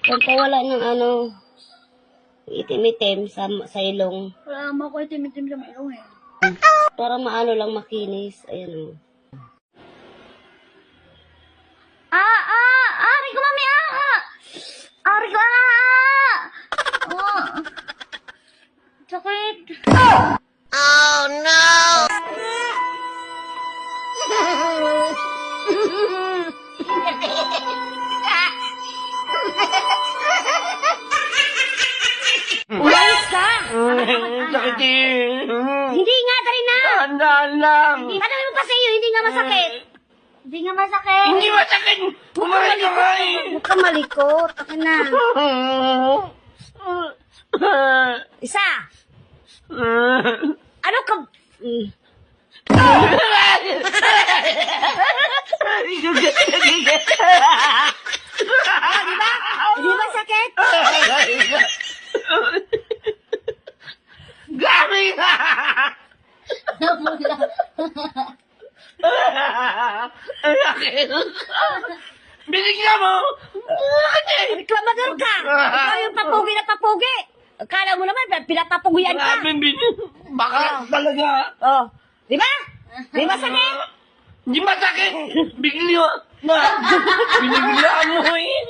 Pampawala ng ano, itim-itim sa ilong. Wala naman ako itim-itim sa may ilong eh. Para maano lang makinis. Ayan o. Ari ko mami Ari ko sakit. Oh no! Umayos ka! Sakit eh. Hindi nga, dali na! Tandaan lang. Ano mo pa sa iyo? Hindi nga masakit. Hindi nga masakit. Hindi masakit. Bumalik ka nga eh. Huwag ka malikot. Akin na. Isa! Ano ka? Di ba sakit? Gabi ka! Binigyan mo! Reklamador ka! Ikaw yung papugi na papugi! Akala mo naman, pinapapugian ka! Baka talaga! Oh, di ba? Di ba sakit? Hindi masakit! Binigyan mo eh!